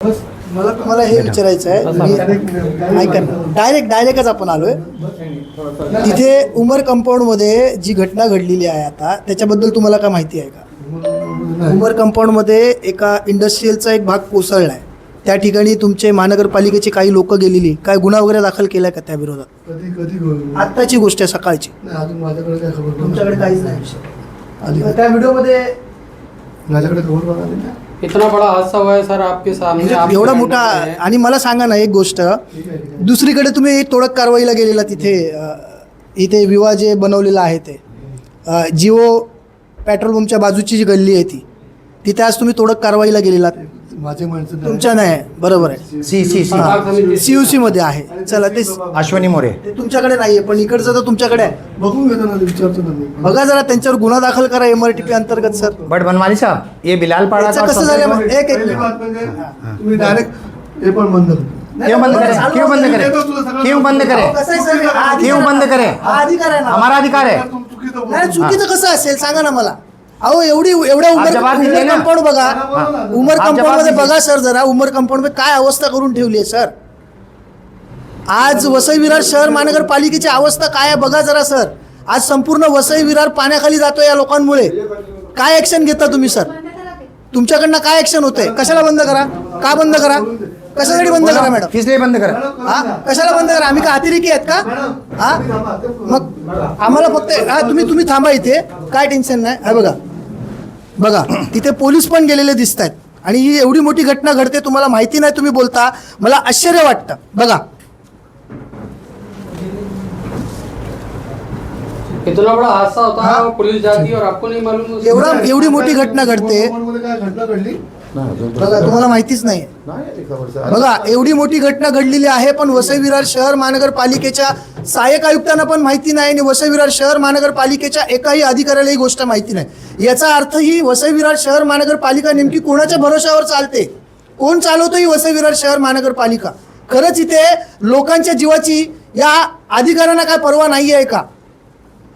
मला तुम्हाला हे विचारायचं आहे, मी ऐका ना, डायरेक्टच आपण आलोय तिथे उमर कंपाऊंडमध्ये जी घटना घडलेली आहे आता त्याच्याबद्दल तुम्हाला काय माहिती आहे का? उमर कंपाऊंडमध्ये एका इंडस्ट्रीयलचा एक भाग कोसळला आहे, त्या ठिकाणी तुमचे महानगरपालिकेची काही लोक गेलेली, काय गुन्हा वगैरे दाखल केला का त्या विरोधात? कधी आत्ताची गोष्ट आहे, सकाळची. अजून माझ्याकडे काय खबर तुमच्याकडे काहीच नाही. त्या व्हिडिओमध्ये माझ्याकडे खबर बघा ना. इतना बड़ा हादसा हुआ है सर आपके सामने, आप एवढा मोठा. आणि मला सांगा ना एक गोष्ट, दुसरीकडे तुम्ही तोडक कारवाईला गेलेला तिथे, इथे विवाह जे बनवलेला आहे ते जिओ पेट्रोल पंपच्या बाजूची जी गल्ली आहे तिथे आज तुम्ही तोडक कारवाईला गेलेला. माझे माणसं तुमच्या नाही, बरोबर आहे, CUC मध्ये आहे. चला, ते अश्वनी मोरे ते तुमच्याकडे नाहीये, पण इकडचं तर तुमच्याकडे आहे. बघून घेतो ना, विचारतो ना मी. बघा जरा त्यांच्यावर गुन्हा दाखल करा MRTP अंतर्गत. सर बट बनवाली साहब, ये बिलाल पाड़ा याचं का कसं झालं? एक पहिली बात म्हणजे तुम्ही डायरेक्ट हे पण बंद करा. क्यों बंद करे? क्यों बंद करे? क्यों बंद करे? कसं आहे सर, हा अधिकार क्यों बंद आहे. करे? हा अधिकार आहे ना. हमारा अधिकार है. तुम चुकीचं नाही, बोलतो. चुकीचं कसं असेल सांगा ना मला. अहो एवढा आप जवाब दीजिए ना. कंपाऊंड बघा, उमर आप कंपाऊंड जवाब मध्ये दीजिए. बघा सर, जरा उमर कंपाऊंड मध्ये काय अवस्था करून ठेवली आहे सर. आज वसई विरार शहर महानगरपालिकेची अवस्था काय आहे बघा जरा सर. आज संपूर्ण वसई विरार पाण्याखाली जातो या लोकांमुळे. काय ऍक्शन घेता तुम्ही सर? तुमच्याकडनं काय ऍक्शन होते? कशाला बंद करा? का बंद करा? कशासाठी बंद करा मॅडम? किस लिए बंद करा? हा, कशाला बंद करा? आम्ही का अतिरेकी आहेत का? हा, मग आम्हाला फक्त हा तुम्ही थांबा इथे, काय टेन्शन नाही. हा बघा तिथे पोलीस पण गेलेले दिसत आहेत आणि ही एवढी मोठी घटना घडते, तुम्हाला माहिती नाही, तुम्ही बोलता, मला आश्चर्य वाटतं. बघा इतना बड़ा हादसा होता है और पुलिस जाती है और आपको नहीं मालूम? एवढी मोठी घटना घडते, मध्ये काय घटना घडली बघा तुम्हाला माहितीच नाही. नाही खबर सर. बघा एवढी मोठी घटना घडलेली आहे, पण वसई विरार शहर महानगरपालिकेच्या सहाय्यक आयुक्तांना पण माहिती नाही आणि वसई विरार शहर महानगरपालिकेच्या एकाही अधिकाऱ्याला ही गोष्ट माहिती नाही. याचा अर्थ ही वसई विरार शहर महानगरपालिका नेमकी कोणाच्या भरोशावर चालते? कोण चालवतो ही वसई विरार शहर महानगरपालिका? खरंच इथे लोकांच्या जीवाची या अधिकाऱ्यांना काय पर्वा नाही आहे का?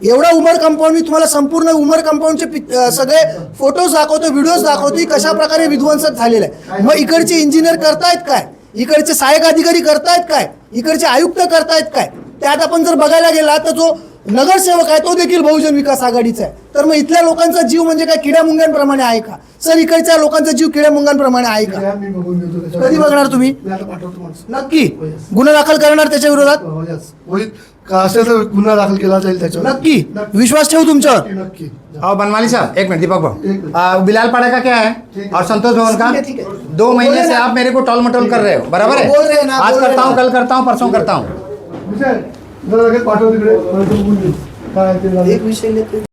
एवढा उमर कंपाऊंड, मी तुम्हाला संपूर्ण उमर कंपाऊंडचे सगळे फोटोज दाखवतो, व्हिडिओज दाखवतो की कशा प्रकारे विध्वंसक झालेलं आहे. मग इकडचे इंजिनियर करतायत काय? इकडचे सहाय्यक अधिकारी करतायत काय? इकडचे आयुक्त करतायत काय? त्यात आपण जर बघायला गेला तर जो नगरसेवक आहे तो देखील बहुजन विकास आघाडीचा आहे. तर मग इथल्या लोकांचा जीव म्हणजे काय किड्या मुंग्यांप्रमाणे आहे का सर? इकडच्या लोकांचा जीव किड्या मुंग्यांप्रमाणे आहे का? मी बघून घेतो त्याच्यावर. कधी बघणार तुम्ही? मी आता पाठवतो माणसं. नक्की गुन्हा दाखल करणार त्याच्या विरोधात? हो, yes. होईल का? असेल तर गुन्हा दाखल केला जाईल त्याच्यावर. नक्की विश्वास ठेवू तुमच्यावर. नक्की. और बनवाली साहब, एक मिनट दीपक एक भाऊ, मिनट. बिलाल पाड़ा का क्या है और संतोष भवन का? ठीक है. 2 महीने बोले से ना. आप मेरे को टॉल मटोल कर रहे हो, बराबर है? बोल रहे हैं ना, आज बोल रहे करता हूँ, हैं. कल करता हूँ, परसों करता हूँ. विजय, जरा लगेच पाठव तिकडे. मला ते बघून घे. काय ते झालं. एक विषय लेते